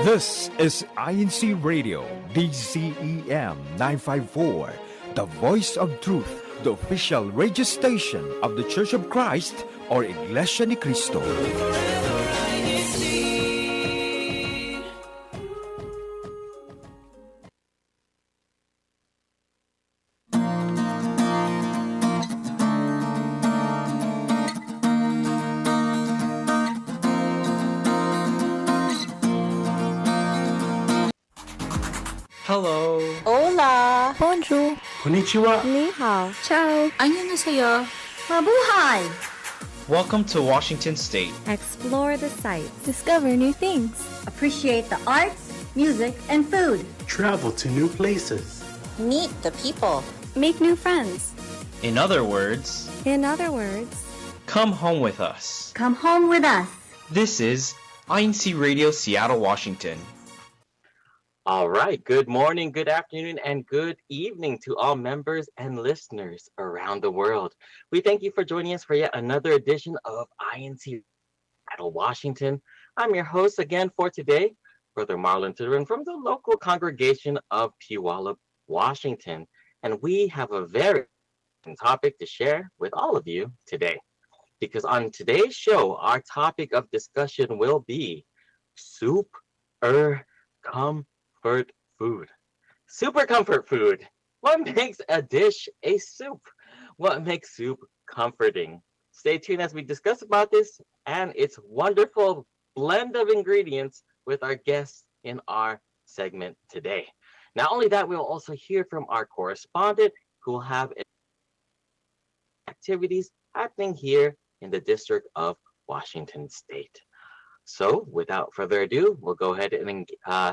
This is INCRadio, DZEM 954, the voice of truth, the official radio station of the Church of Christ or Iglesianicristo. Hello. Hola! Bonjour! Konnichiwa! Ni hao! Ciao! Annyeonghaseyo. Mabuhay! Welcome to Washington State. Explore the sights. Discover new things. Appreciate the arts, music, and food. Travel to new places. Meet the people. Make new friends. In other words, come home with us. Come home with us. This is INCRadio Seattle, Washington. All right. Good morning, good afternoon, and good evening to all members and listeners around the world. We thank you for joining us for yet another edition of INC Seattle, Washington. I'm your host again for today, Brother Marlon Turin from the local congregation of Puyallup, Washington. And we have a very important topic to share with all of you today. Because on today's show, our topic of discussion will be soup comfort food. Super comfort food. What makes a dish a soup? What makes soup comforting? Stay tuned as we discuss about this and its wonderful blend of ingredients with our guests in our segment today. Not only that, we'll also hear from our correspondent who will have activities happening here in the District of Washington State. So without further ado, we'll go ahead and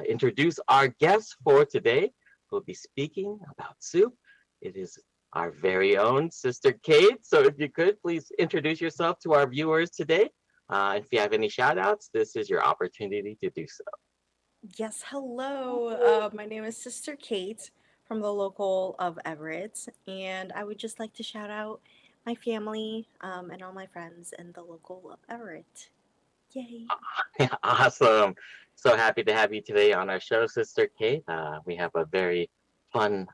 introduce our guest for today. We'll be speaking about soup. It is our very own Sister Kate. So if you could, please introduce yourself to our viewers today. If you have any shout outs, this is your opportunity to do so. Yes, hello. My name is Sister Kate from the local of Everett, and I would just like to shout out my family and all my friends in the local of Everett. Yay. Awesome. So happy to have you today on our show, Sister Kate. We have a very fun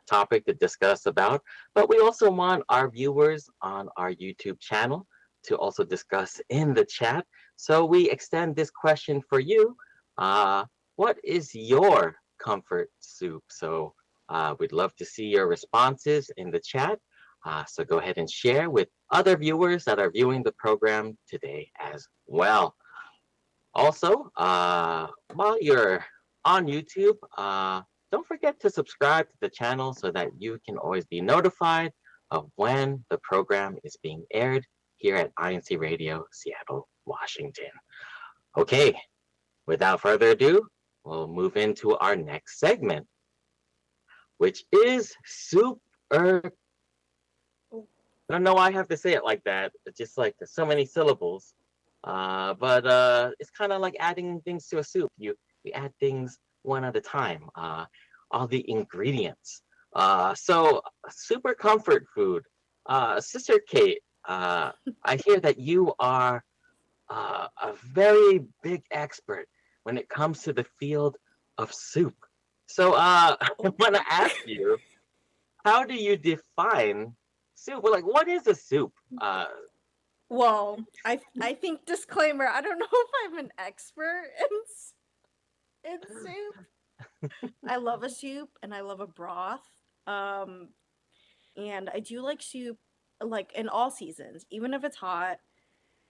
topic to discuss about, but we also want our viewers on our YouTube channel to also discuss in the chat. So we extend this question for you. What is your comfort soup? So we'd love to see your responses in the chat. So go ahead and share with other viewers that are viewing the program today as well. Also, while you're on YouTube, don't forget to subscribe to the channel so that you can always be notified of when the program is being aired here at INCRadio, Seattle, Washington. Okay, without further ado, we'll move into our next segment, which is super. I don't know why I have to say it like that. It's just like there's so many syllables. But it's kind of like adding things to a soup. You add things one at a time. All the ingredients. So super comfort food. Sister Kate, I hear that you are a very big expert when it comes to the field of soup. So I want to ask you, how do you define soup? Well, like, what is a soup? Well, I think disclaimer, I don't know if I'm an expert in soup. I love a soup and I love a broth. And I do like soup like in all seasons, even if it's hot.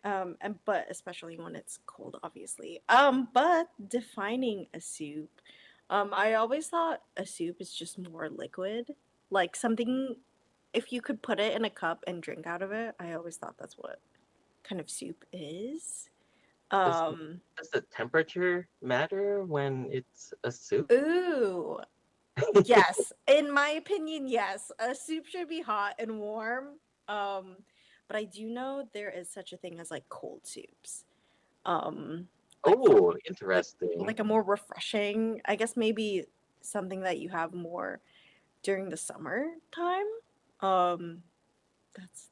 But especially when it's cold, obviously. But defining a soup, I always thought a soup is just more liquid, like something. If you could put it in a cup and drink out of it, I always thought that's what kind of soup is. Does the temperature matter when it's a soup? Ooh, yes. In my opinion, yes. A soup should be hot and warm. But I do know there is such a thing as like cold soups. Interesting. Like a more refreshing, I guess maybe something that you have more during the summer time.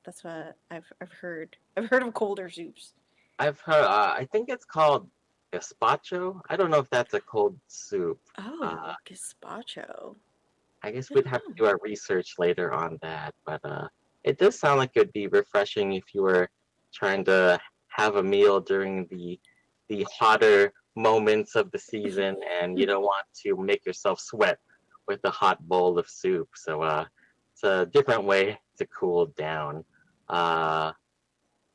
That's what I've heard. I've heard of colder soups. I've heard. I think it's called gazpacho. I don't know if that's a cold soup. Oh, gazpacho. I guess I we'd don't have to know. do our research later on that, but it does sound like it'd be refreshing if you were trying to have a meal during the hotter moments of the season, and you don't want to make yourself sweat with a hot bowl of soup. So it's a different way to cool down. Uh,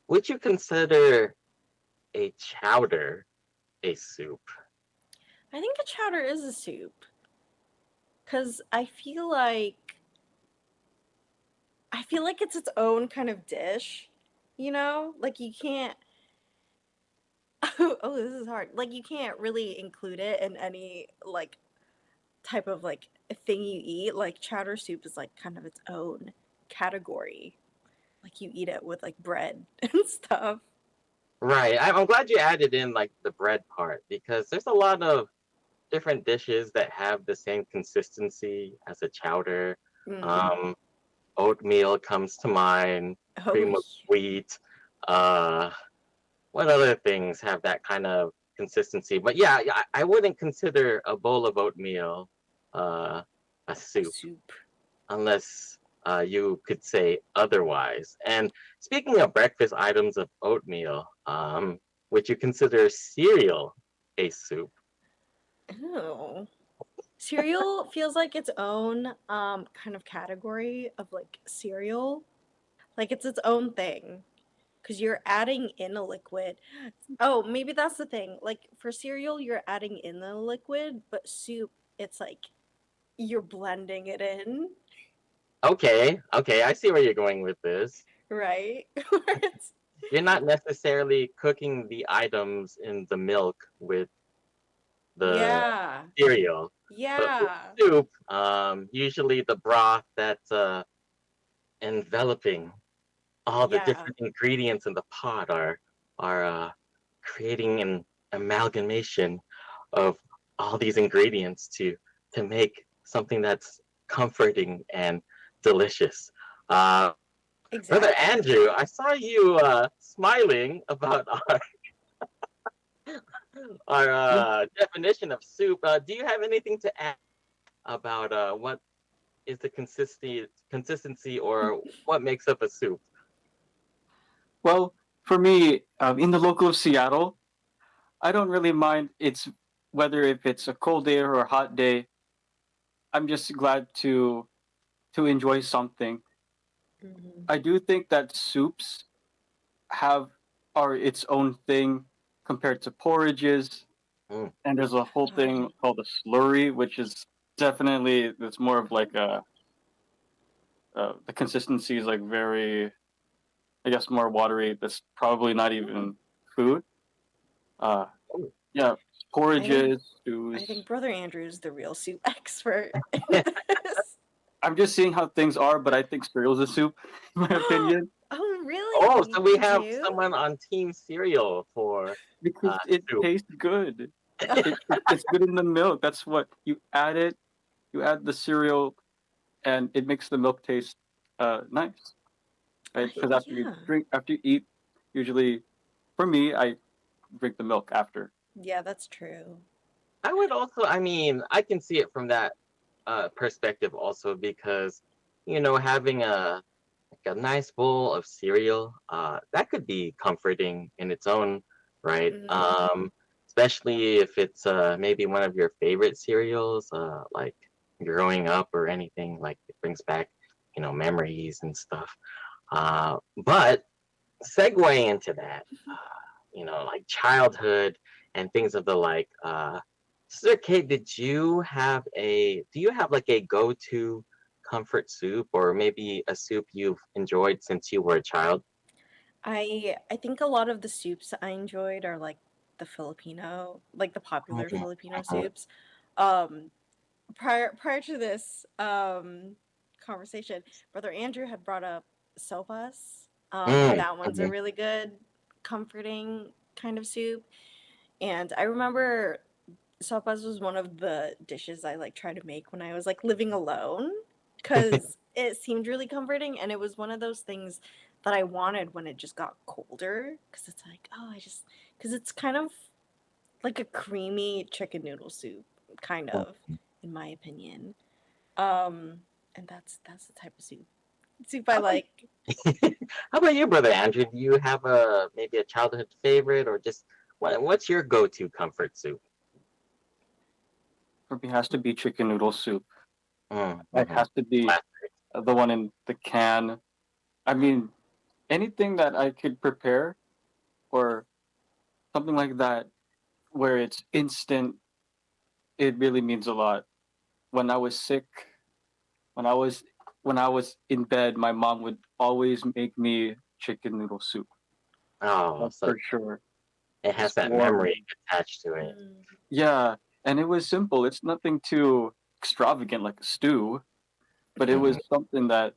would you consider a chowder a soup? I think a chowder is a soup because I feel like it's its own kind of dish. You know, like you can't. Oh, this is hard. Like you can't really include it in any like type of like thing you eat. Like chowder soup is like kind of its own category. Like you eat it with like bread and stuff. Right. I'm glad you added in like the bread part because there's a lot of different dishes that have the same consistency as a chowder. Mm. Um, Oatmeal comes to mind, Oh, cream of wheat. Uh, what other things have that kind of consistency? But yeah, I wouldn't consider a bowl of oatmeal a a soup soup. unless you could say otherwise. And speaking of breakfast items of oatmeal, would you consider cereal a soup? Oh. Cereal feels like its own kind of category of like cereal. Like it's its own thing because you're adding in a liquid. Oh, maybe that's the thing. Like for cereal, you're adding in the liquid, but soup, it's like you're blending it in, Okay, okay, I see where you're going with this. right? Where it's You're not necessarily cooking the items in the milk with the yeah, cereal, but with yeah, soup, usually the broth that's enveloping all the yeah. different ingredients in the pot are creating an amalgamation of all these ingredients to make something that's comforting and delicious. Uh, Brother Exactly. Andrew, I saw you smiling about our Yeah. definition of soup. Do you have anything to add about what is the consistency or what makes up a soup? Well, for me, in the local of Seattle, I don't really mind it's whether if it's a cold day or a hot day. I'm just glad to enjoy something. Hmm. I do think that soups have are its own thing compared to porridges, Mm. and there's a whole thing called a slurry, which is definitely it's more of like a the consistency is like very, I guess, more watery. That's probably not even food. Uh, yeah, I think porridges, I think stews. Brother Andrew is the real soup expert in this. I'm just seeing how things are, but I think cereal's a soup, in my opinion, Oh, Oh, really? so we You have do? someone on Team Cereal for because it soup. tastes good. It's good in the milk. That's what you add it. You add the cereal, and it makes the milk taste nice. Right? Because Yeah. after you eat, usually for me, I drink the milk after. Yeah, that's true. I would also, I mean, I can see it from that perspective also because, you know, having a nice bowl of cereal, that could be comforting in its own right. Hmm. Especially if it's maybe one of your favorite cereals, like growing up or anything, like it brings back, you know, memories and stuff. But segue into that, you know, like childhood and things of the like. Sister Kate, do you have like a go-to comfort soup or maybe a soup you've enjoyed since you were a child? I think a lot of the soups I enjoyed are like the Filipino, like the popular Mhm, Filipino mhm. soups. Um, prior to this conversation, Brother Andrew had brought up sopas. Mm, That one's a mhm. really good, comforting kind of soup. And I remember sopas was one of the dishes I like tried to make when I was like living alone because it seemed really comforting and it was one of those things that I wanted when it just got colder because it's like, oh, I just because it's kind of like a creamy chicken noodle soup, kind Oh. of, in my opinion. And that's the type of soup I How about, like. how about you, brother Andrew? Do you have maybe a childhood favorite, or just what's your go-to comfort soup? For me, it has to be chicken noodle soup. It Mm-hmm. has to be the one in the can. I mean, anything that I could prepare or something like that where it's instant, it really means a lot. When I was sick, when I was when I was in bed, my mom would always make me chicken noodle soup. Oh, That's so for sure. it has It's that warm. memory attached to it. Mm. Yeah, and it was simple. It's nothing too extravagant like a stew, but it was Mhm. something that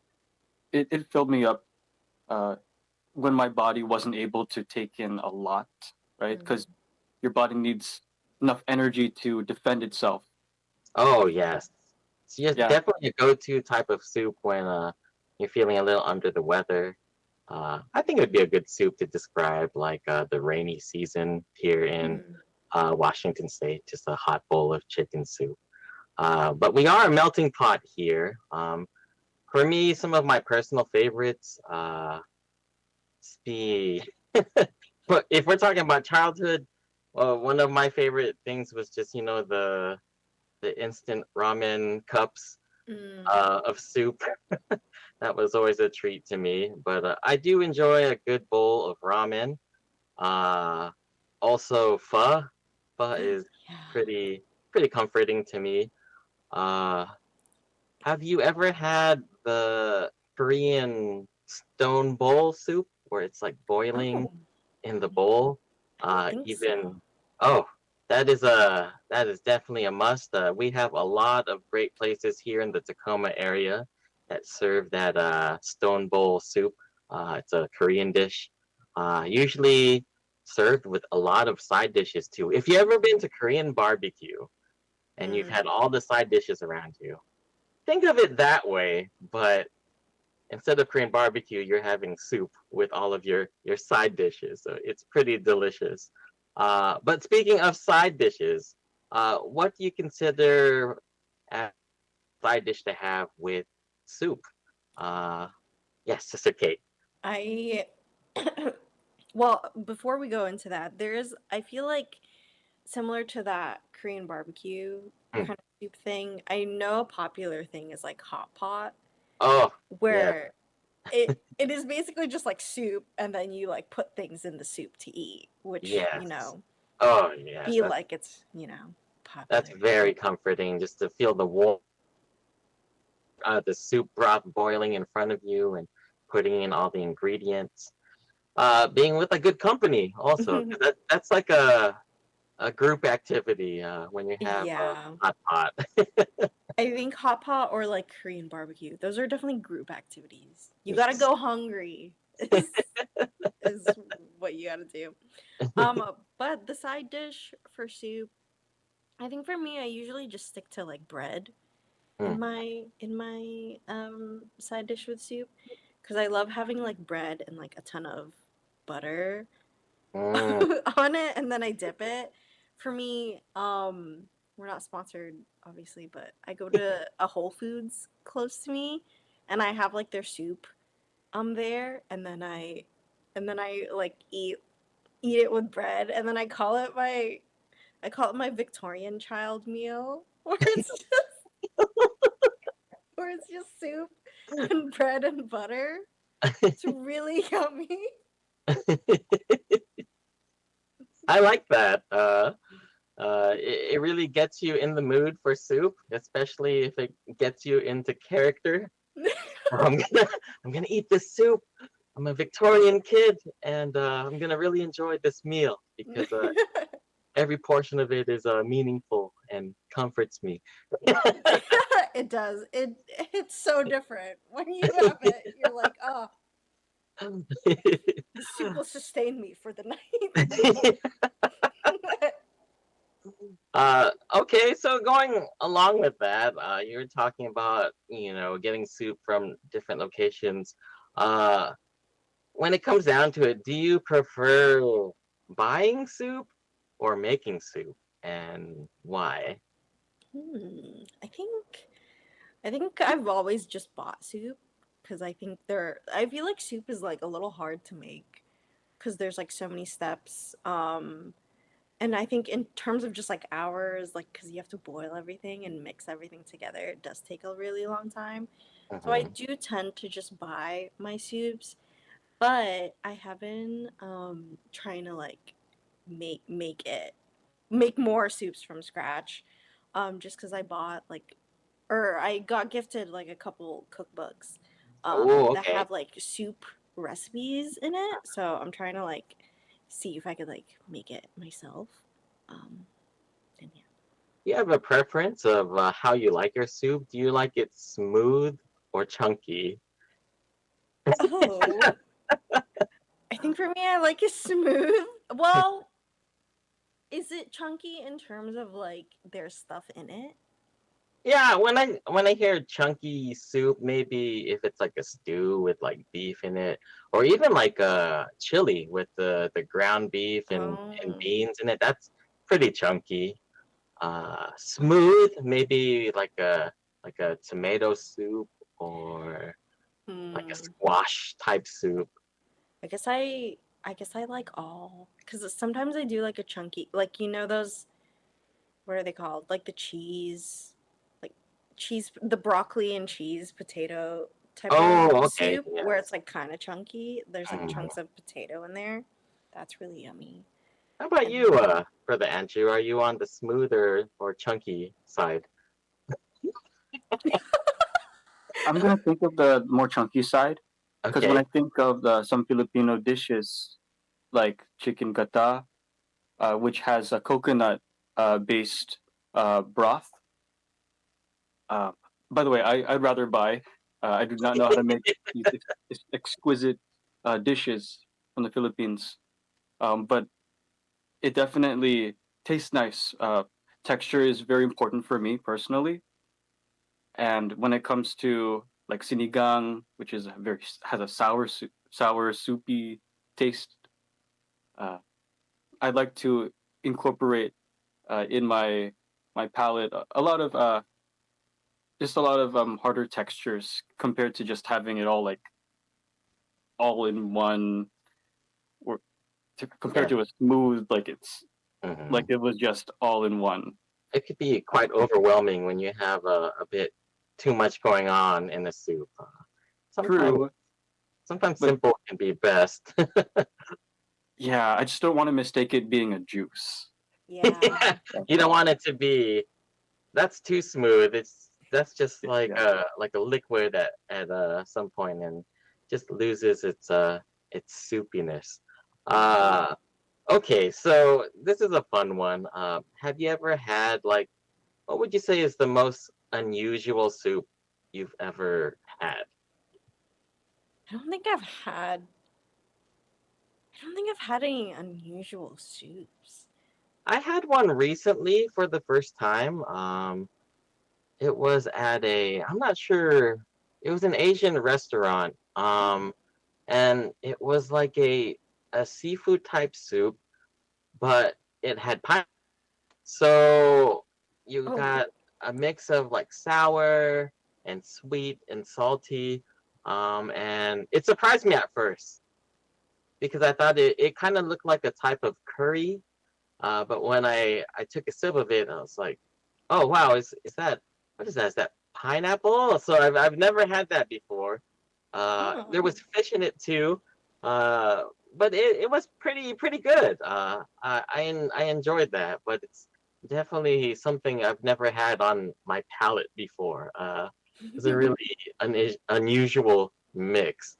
it filled me up uh, when my body wasn't able to take in a lot, right? Mm. Because your body needs enough energy to defend itself. Oh yes, it's just Yeah, definitely a go-to type of soup when you're feeling a little under the weather. I think it would be a good soup to describe like the rainy season here in Mm. Washington State, just a hot bowl of chicken soup. But we are a melting pot here. For me, some of my personal favorites, the but if we're talking about childhood, one of my favorite things was just the instant ramen cups Mm. of soup. That was always a treat to me. But I do enjoy a good bowl of ramen. Uh, Also, pho. Pho is Yeah. pretty comforting to me. Uh, have you ever had the Korean stone bowl soup where it's like boiling Oh, in the bowl? I don't think so. Even oh, that is definitely a must. We have a lot of great places here in the Tacoma area that serve that stone bowl soup. It's a Korean dish, usually served with a lot of side dishes too. If you ever been to Korean barbecue and you've Mm. had all the side dishes around you, think of it that way, but instead of Korean barbecue, you're having soup with all of your side dishes. So it's pretty delicious. But speaking of side dishes, what do you consider a side dish to have with soup? Uh, yes, Sister Kate. I well, before we go into that, I feel like similar to that Korean barbecue Hmm. kind of soup thing, I know a popular thing is like hot pot, Oh, yes, where it is basically just like soup and then you like put things in the soup to eat, which, yes. Oh, yes. feel like it's, That's popular. very comforting just to feel the warm the soup broth boiling in front of you and putting in all the ingredients. Being with a good company also, 'cause that's like a group activity when you have a Yeah. hot pot. I think hot pot or like Korean barbecue. Those are definitely group activities. You gotta Yes. go hungry is what you gotta do. But the side dish for soup, I think for me, I usually just stick to like bread Mm. in my side dish with soup because I love having like bread and like a ton of butter Mm. on it, and then I dip it. For me, we're not sponsored, obviously, but I go to a Whole Foods close to me, and I have like their soup there, and then I like eat it with bread, and then I call it my Victorian child meal, where it's just soup and bread and butter. It's really yummy. I like that. It really gets you in the mood for soup, especially if it gets you into character. I'm gonna I'm gonna eat this soup. I'm a Victorian kid, and I'm gonna really enjoy this meal because every portion of it is meaningful and comforts me. It does. It's so different. When you have it, you're like, oh, the soup will sustain me for the night. Okay, so going along with that, you were talking about, getting soup from different locations. Uh, when it comes down to it, do you prefer buying soup or making soup, and why? Hmm. I think I've always just bought soup because I feel like soup is like a little hard to make because there's like so many steps. And I think in terms of just like hours, like because you have to boil everything and mix everything together, it does take a really long time. So I Hmm. do tend to just buy my soups, but I have been trying to like make more soups from scratch. Just because I bought like or I got gifted like a couple cookbooks Oh, that okay. have like soup recipes in it. So I'm trying to like see if I could like make it myself. Um, and yeah. You have a preference of how you like your soup? Do you like it smooth or chunky? Oh, I think for me, I like it smooth. Well, is it chunky in terms of like there's stuff in it? Yeah, when I hear chunky soup, maybe if it's like a stew with like beef in it, or even like a chili with the ground beef and Oh, beans in it, that's pretty chunky. Smooth, maybe like a tomato soup or like a hmm. squash type soup. I guess I guess I like all because sometimes I do like a chunky, like you know those what are they called? Like the cheese, like cheese, the broccoli and cheese potato type of Oh, okay, soup where yes. it's like kind of chunky. There's like Mm. chunks of potato in there. That's really yummy. How about And you, Brother Andrew? Are you on the smooth or chunky side? I'm gonna think of the more chunky side because when Okay. I think of some Filipino dishes like chicken gata, which has a coconut based broth. Uh, by the way, I'd rather buy. I do not know how to make these exquisite dishes from the Philippines, but it definitely tastes nice. Texture is very important for me personally, and when it comes to like sinigang, which is a very has a sour soupy taste, uh, I'd like to incorporate in my palate a lot of just a lot of harder textures compared to just having it all like all in one, or compared Yeah. to a smooth like it's like Hmm. it was just all in one. It could be quite overwhelming when you have a bit too much going on in a soup. Sometimes True, sometimes but simple can be best. yeah, I just don't want to mistake it being a juice. yeah, That's You don't want all. it to be that's too smooth. That's just Yeah. like a liquid at some point and just loses its soupiness. right. Uh okay, so this is a fun one. Have you ever had like what would you say is the most unusual soup you've ever had? I don't think I've had. I don't think I've had any unusual soups. I had one recently for the first time. It was at I'm not sure, it was an Asian restaurant. Oh, And it was like a seafood type soup, but it had pine. So you oh, got a mix of like sour and sweet and salty. And it surprised me at first because I thought it kind of looked like a type of curry. But when I took a sip of it, I was like, oh wow, is that what is that? Is that pineapple? So I've never had that before. There oh. was fish in it too, uh, but it was pretty good. I enjoyed that, but it's definitely something I've never had on my palate before. It's a really unusual mix.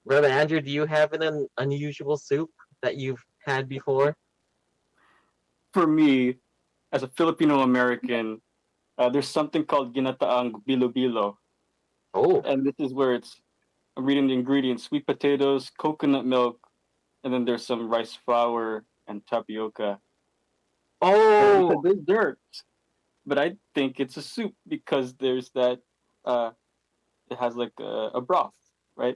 Brother Andrew, do you have an unusual soup that you've had before? For me, as a Filipino American, there's something called ginataang bilo-bilo, Oh, and this is where it's I'm reading the ingredients: sweet potatoes, coconut milk, and then there's some rice flour and tapioca. And it's a oh, dessert, but I think it's a soup because there's that uh, it has like a broth, right?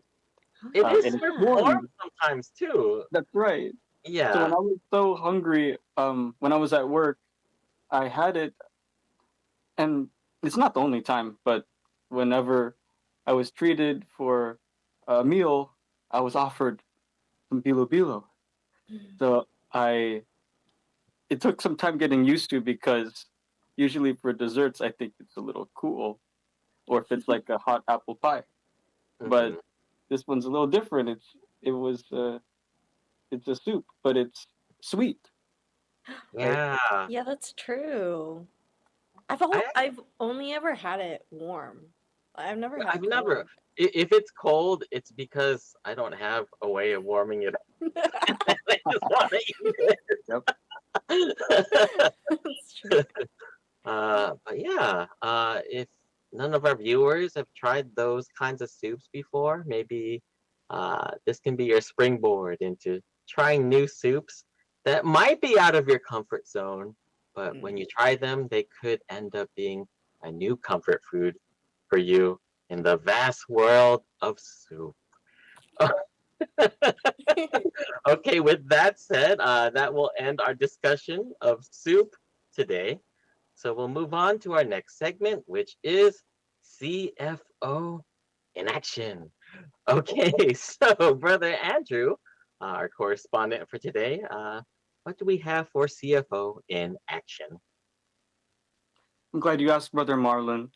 it is And it's served warm warm. sometimes too. That's right. So when Yeah. I was so hungry, when I was at work, I had it, and it's not the only time, but whenever I was treated for a meal, I was offered some bilo bilo. So I it took some time getting used to, because usually for desserts I think it's a little cool, or if it's like a hot apple pie. But Hmm. this one's a little different. It's a soup, but it's sweet, right? Yeah. Yeah, that's true. I I've only ever had it warm. I've never had I've it never. cold. If it's cold, it's because I don't have a way of warming it up. I just want to eat Yep. it. That's true. But yeah, if none of our viewers have tried those kinds of soups before, maybe this can be your springboard into trying new soups that might be out of your comfort zone, but when you try them, they could end up being a new comfort food for you in the vast world of soup. Okay, with that said, that will end our discussion of soup today. So we'll move on to our next segment, which is CFO in action. Okay, so Brother Andrew, our correspondent for today, what do we have for CFO in action? I'm glad you asked, Brother Marlon.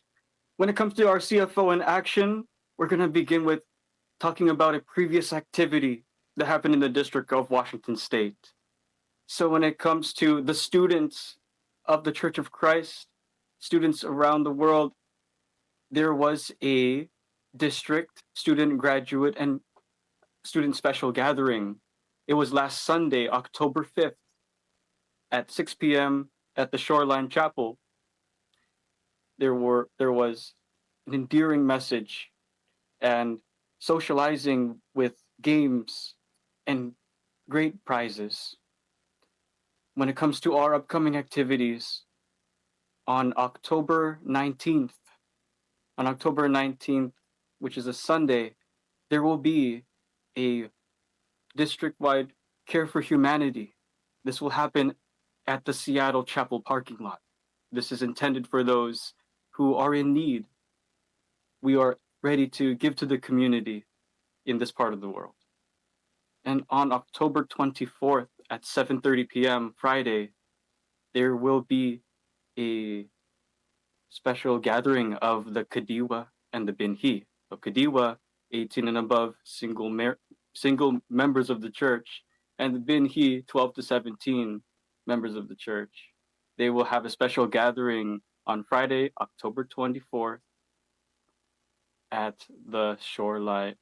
When it comes to our CFO in action, we're going to begin with talking about a previous activity that happened in the District of Washington State. So when it comes to the students of the Church of Christ, students around the world, there was a district student graduate and student special gathering. It was last Sunday, October 5th at 6 p.m. at the Shoreline Chapel. There was an endearing message and socializing with games and great prizes. When it comes to our upcoming activities, on October 19th, on October 19th, which is a Sunday, there will be a district-wide Care for Humanity. This will happen at the Seattle Chapel parking lot. This is intended for those who are in need. We are ready to give to the community in this part of the world. And on October 24th at 7:30 p.m. Friday, there will be a special gathering of the Kadiwa and the Binhi. So Kadiwa, 18 and above, single members of the church, and the Binhi, 12 to 17 members of the church. They will have a special gathering on Friday, October 24th at the Shoreline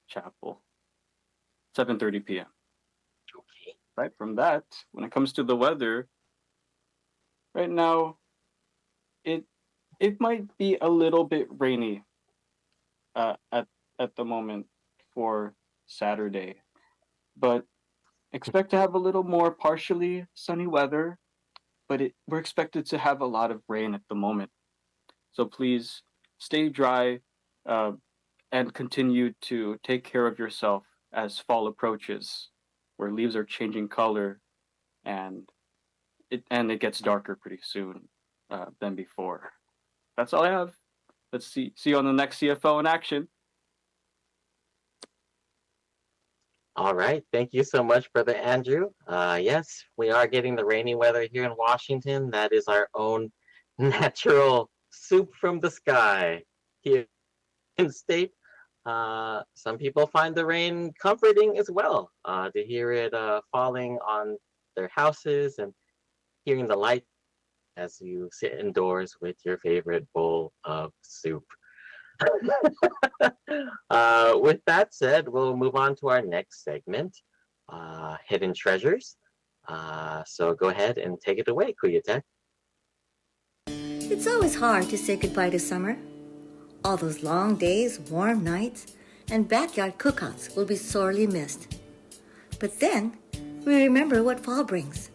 Chapel, 7:30 p.m. Okay. Right from that, when it comes to the weather, right now it it might be a little bit rainy uh, at at the moment for Saturday, but expect to have a little more partially sunny weather. But we're expected to have a lot of rain at the moment, so please stay dry uh, and continue to take care of yourself as fall approaches, where leaves are changing color and it gets darker pretty soon than before. That's all I have. Let's see you on the next CFO in action. All right. Thank you so much, Brother Andrew. Yes, we are getting the rainy weather here in Washington. That is our own natural soup from the sky here in the state. Some people find the rain comforting as well, to hear it falling on their houses and hearing the light as you sit indoors with your favorite bowl of soup. With that said, we'll move on to our next segment, Hidden Treasures. So go ahead and take it away, Kuyatek. It's always hard to say goodbye to summer. All those long days, warm nights, and backyard cookouts will be sorely missed. But then, we remember what fall brings,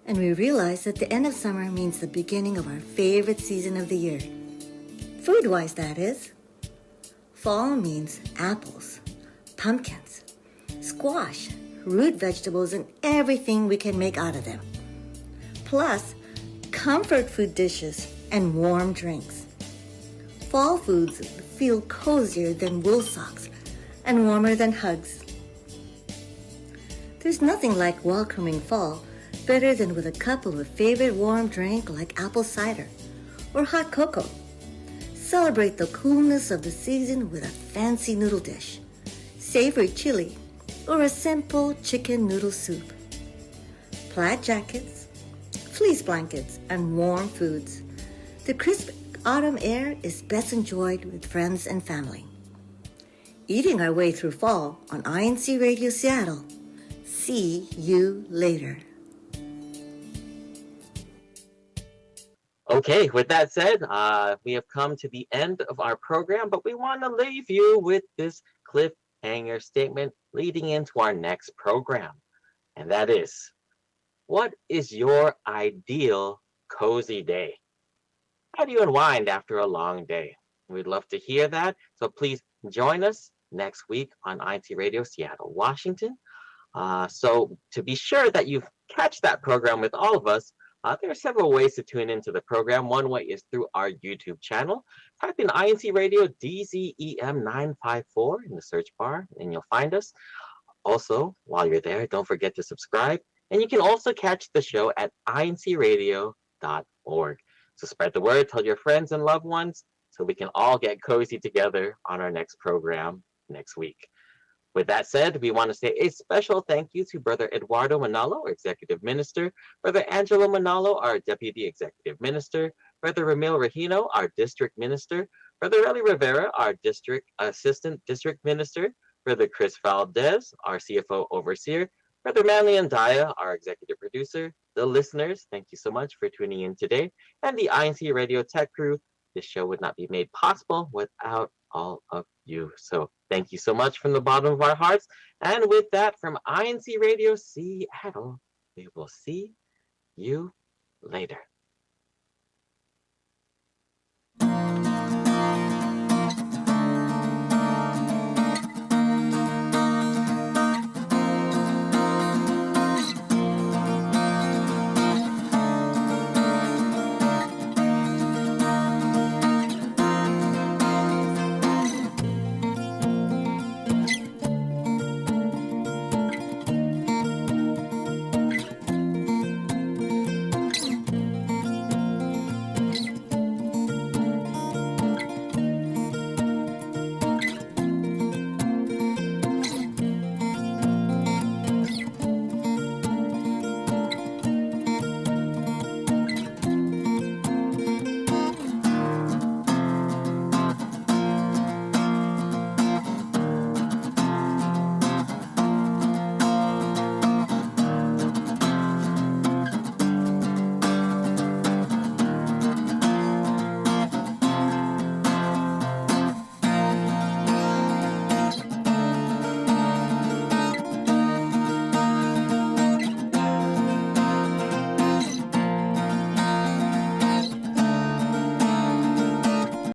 and we realize that the end of summer means the beginning of our favorite season of the year. Food-wise, that is. Fall means apples, pumpkins, squash, root vegetables, and everything we can make out of them. Plus, comfort food dishes and warm drinks. Fall foods feel cozier than wool socks and warmer than hugs. There's nothing like welcoming fall better than with a cup of a favorite warm drink like apple cider or hot cocoa. Celebrate the coolness of the season with a fancy noodle dish, savory chili, or a simple chicken noodle soup. Plaid jackets, fleece blankets, and warm foods. The crisp autumn air is best enjoyed with friends and family. Eating our way through fall on INC Radio Seattle. See you later. Okay, with that said, we have come to the end of our program, but we want to leave you with this cliffhanger statement leading into our next program. And that is, what is your ideal cozy day? How do you unwind after a long day? We'd love to hear that. So please join us next week on INC Radio Seattle, Washington. So to be sure that you catch that program with all of us, there are several ways to tune into the program. One way is through our YouTube channel. Type in INC Radio DZEM 954 in the search bar, and you'll find us. Also, while you're there, don't forget to subscribe. And you can also catch the show at incradio.org. So spread the word, tell your friends and loved ones, so we can all get cozy together on our next program next week. With that said, we want to say a special thank you to Brother Eduardo Manalo, our Executive Minister, Brother Angelo Manalo, our Deputy Executive Minister, Brother Ramil Regino, our District Minister, Brother Eli Rivera, our Assistant District Minister, Brother Chris Valdez, our CFO Overseer, Brother Manly Andaya, our Executive Producer, the listeners, thank you so much for tuning in today, and the INC Radio Tech crew. This show would not be made possible without all of you. So thank you so much from the bottom of our hearts. And with that, from INC Radio Seattle, we will see you later.